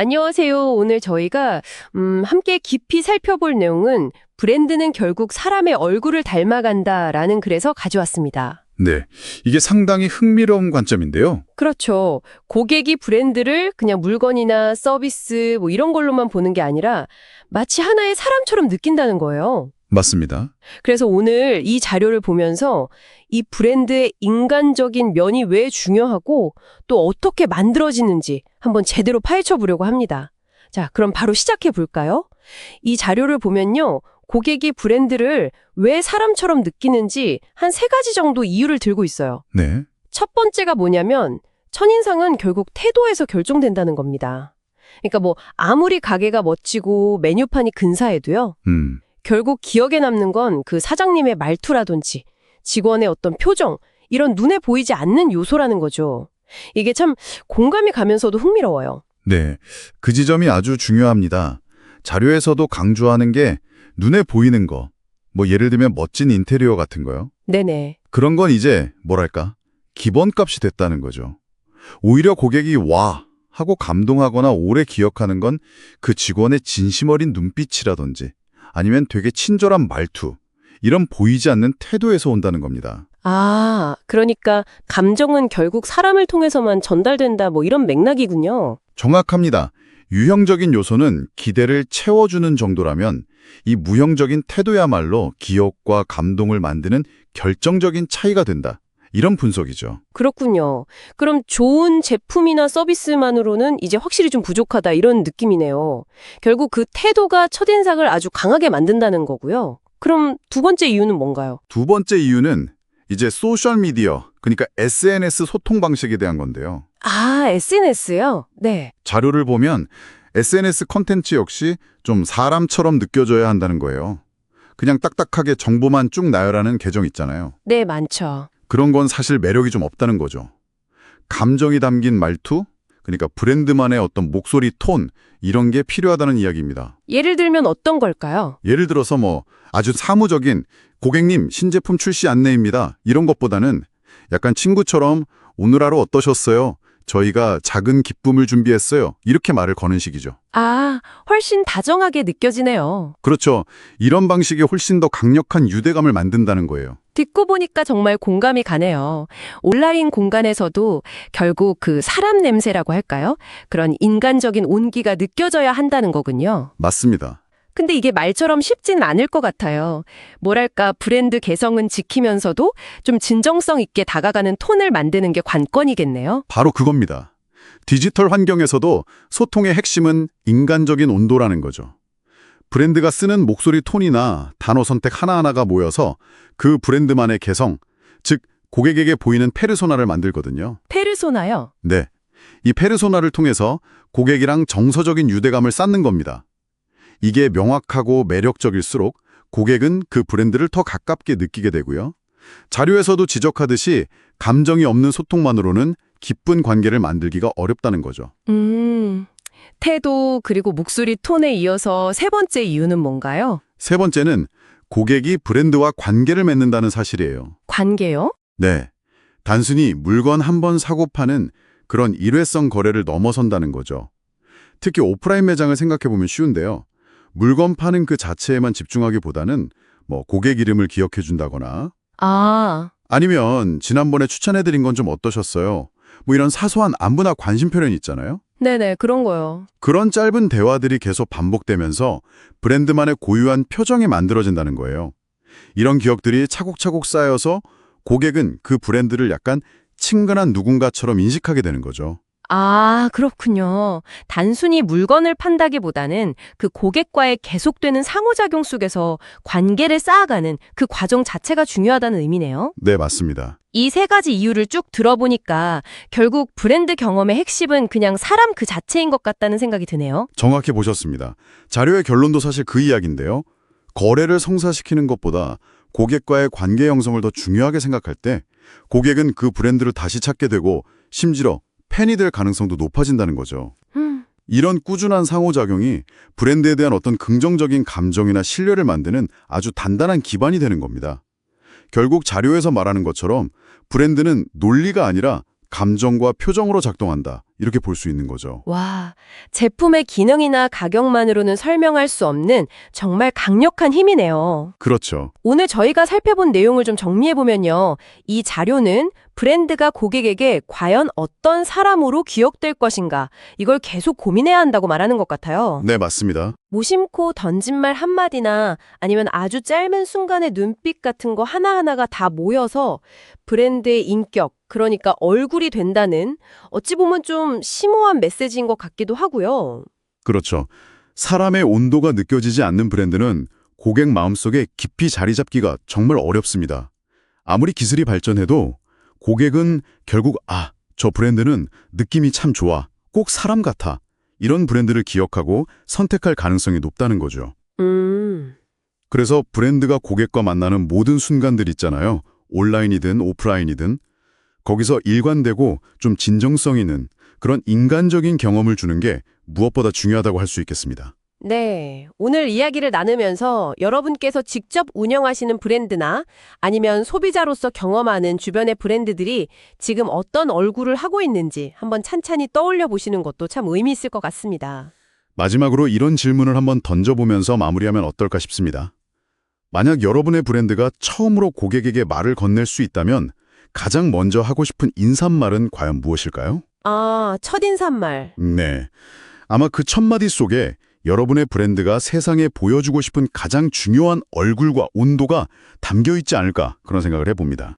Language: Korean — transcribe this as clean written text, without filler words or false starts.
안녕하세요. 오늘 저희가 함께 깊이 살펴볼 내용은 브랜드는 결국 사람의 얼굴을 닮아간다라는 글에서 가져왔습니다. 네, 이게 상당히 흥미로운 관점인데요. 그렇죠. 고객이 브랜드를 그냥 물건이나 서비스 뭐 이런 걸로만 보는 게 아니라 마치 하나의 사람처럼 느낀다는 거예요. 맞습니다. 그래서 오늘 이 자료를 보면서 이 브랜드의 인간적인 면이 왜 중요하고 또 어떻게 만들어지는지 한번 제대로 파헤쳐 보려고 합니다. 자, 그럼 바로 시작해 볼까요? 이 자료를 보면요. 고객이 브랜드를 왜 사람처럼 느끼는지 한 3가지 정도 이유를 들고 있어요. 네, 첫 번째가 뭐냐면 첫인상은 결국 태도에서 결정된다는 겁니다. 그러니까 뭐 아무리 가게가 멋지고 메뉴판이 근사해도요. 결국 기억에 남는 건 그 사장님의 말투라든지 직원의 어떤 표정, 이런 눈에 보이지 않는 요소라는 거죠. 이게 참 공감이 가면서도 흥미로워요. 네, 그 지점이 아주 중요합니다. 자료에서도 강조하는 게 눈에 보이는 거, 뭐 예를 들면 멋진 인테리어 같은 거요. 네네. 그런 건 이제 뭐랄까, 기본값이 됐다는 거죠. 오히려 고객이 와 하고 감동하거나 오래 기억하는 건 그 직원의 진심 어린 눈빛이라든지 아니면 되게 친절한 말투, 이런 보이지 않는 태도에서 온다는 겁니다. 아, 그러니까 감정은 결국 사람을 통해서만 전달된다 뭐 이런 맥락이군요. 정확합니다. 유형적인 요소는 기대를 채워주는 정도라면 이 무형적인 태도야말로 기억과 감동을 만드는 결정적인 차이가 된다. 이런 분석이죠. 그렇군요. 그럼 좋은 제품이나 서비스만으로는 이제 확실히 좀 부족하다 이런 느낌이네요. 결국 그 태도가 첫인상을 아주 강하게 만든다는 거고요. 그럼 두 번째 이유는 뭔가요? 두 번째 이유는 이제 소셜미디어, 그러니까 SNS 소통 방식에 대한 건데요. 아, SNS요? 네. 자료를 보면 SNS 콘텐츠 역시 좀 사람처럼 느껴져야 한다는 거예요. 그냥 딱딱하게 정보만 쭉 나열하는 계정 있잖아요. 네, 많죠. 그런 건 사실 매력이 좀 없다는 거죠. 감정이 담긴 말투, 그러니까 브랜드만의 어떤 목소리 톤, 이런 게 필요하다는 이야기입니다. 예를 들면 어떤 걸까요? 예를 들어서 뭐 아주 사무적인 고객님 신제품 출시 안내입니다. 이런 것보다는 약간 친구처럼 오늘 하루 어떠셨어요? 저희가 작은 기쁨을 준비했어요. 이렇게 말을 거는 식이죠. 아, 훨씬 다정하게 느껴지네요. 그렇죠. 이런 방식이 훨씬 더 강력한 유대감을 만든다는 거예요. 듣고 보니까 정말 공감이 가네요. 온라인 공간에서도 결국 그 사람 냄새라고 할까요? 그런 인간적인 온기가 느껴져야 한다는 거군요. 맞습니다. 근데 이게 말처럼 쉽진 않을 것 같아요. 뭐랄까, 브랜드 개성은 지키면서도 좀 진정성 있게 다가가는 톤을 만드는 게 관건이겠네요. 바로 그겁니다. 디지털 환경에서도 소통의 핵심은 인간적인 온도라는 거죠. 브랜드가 쓰는 목소리 톤이나 단어 선택 하나하나가 모여서 그 브랜드만의 개성, 즉 고객에게 보이는 페르소나를 만들거든요. 페르소나요? 네, 이 페르소나를 통해서 고객이랑 정서적인 유대감을 쌓는 겁니다. 이게 명확하고 매력적일수록 고객은 그 브랜드를 더 가깝게 느끼게 되고요. 자료에서도 지적하듯이 감정이 없는 소통만으로는 깊은 관계를 만들기가 어렵다는 거죠. 태도 그리고 목소리 톤에 이어서 세 번째 이유는 뭔가요? 세 번째는 고객이 브랜드와 관계를 맺는다는 사실이에요. 관계요? 네, 단순히 물건 한 번 사고 파는 그런 일회성 거래를 넘어선다는 거죠. 특히 오프라인 매장을 생각해보면 쉬운데요. 물건 파는 그 자체에만 집중하기보다는 뭐 고객 이름을 기억해준다거나 아, 아니면 지난번에 추천해드린 건 좀 어떠셨어요? 뭐 이런 사소한 안부나 관심 표현이 있잖아요. 네네, 그런 거요. 그런 짧은 대화들이 계속 반복되면서 브랜드만의 고유한 표정이 만들어진다는 거예요. 이런 기억들이 차곡차곡 쌓여서 고객은 그 브랜드를 약간 친근한 누군가처럼 인식하게 되는 거죠. 아, 그렇군요. 단순히 물건을 판다기보다는 그 고객과의 계속되는 상호작용 속에서 관계를 쌓아가는 그 과정 자체가 중요하다는 의미네요. 네, 맞습니다. 이 3가지 이유를 쭉 들어보니까 결국 브랜드 경험의 핵심은 그냥 사람 그 자체인 것 같다는 생각이 드네요. 정확히 보셨습니다. 자료의 결론도 사실 그 이야기인데요. 거래를 성사시키는 것보다 고객과의 관계 형성을 더 중요하게 생각할 때 고객은 그 브랜드를 다시 찾게 되고 심지어 팬이 될 가능성도 높아진다는 거죠. 이런 꾸준한 상호작용이 브랜드에 대한 어떤 긍정적인 감정이나 신뢰를 만드는 아주 단단한 기반이 되는 겁니다. 결국 자료에서 말하는 것처럼 브랜드는 논리가 아니라 감정과 표정으로 작동한다. 이렇게 볼 수 있는 거죠. 와, 제품의 기능이나 가격만으로는 설명할 수 없는 정말 강력한 힘이네요. 그렇죠. 오늘 저희가 살펴본 내용을 좀 정리해보면요. 이 자료는 브랜드가 고객에게 과연 어떤 사람으로 기억될 것인가, 이걸 계속 고민해야 한다고 말하는 것 같아요. 네, 맞습니다. 무심코 던진 말 한마디나 아니면 아주 짧은 순간의 눈빛 같은 거 하나하나가 다 모여서 브랜드의 인격, 그러니까 얼굴이 된다는 어찌 보면 좀 심오한 메시지인 것 같기도 하고요. 그렇죠. 사람의 온도가 느껴지지 않는 브랜드는 고객 마음속에 깊이 자리 잡기가 정말 어렵습니다. 아무리 기술이 발전해도 고객은 결국 저 브랜드는 느낌이 참 좋아, 꼭 사람 같아, 이런 브랜드를 기억하고 선택할 가능성이 높다는 거죠. 그래서 브랜드가 고객과 만나는 모든 순간들 있잖아요. 온라인이든 오프라인이든 거기서 일관되고 좀 진정성 있는 그런 인간적인 경험을 주는 게 무엇보다 중요하다고 할 수 있겠습니다. 네, 오늘 이야기를 나누면서 여러분께서 직접 운영하시는 브랜드나 아니면 소비자로서 경험하는 주변의 브랜드들이 지금 어떤 얼굴을 하고 있는지 한번 찬찬히 떠올려 보시는 것도 참 의미 있을 것 같습니다. 마지막으로 이런 질문을 한번 던져보면서 마무리하면 어떨까 싶습니다. 만약 여러분의 브랜드가 처음으로 고객에게 말을 건넬 수 있다면 가장 먼저 하고 싶은 인사말은 과연 무엇일까요? 첫인사말. 네. 아마 그 첫마디 속에 여러분의 브랜드가 세상에 보여주고 싶은 가장 중요한 얼굴과 온도가 담겨 있지 않을까 그런 생각을 해봅니다.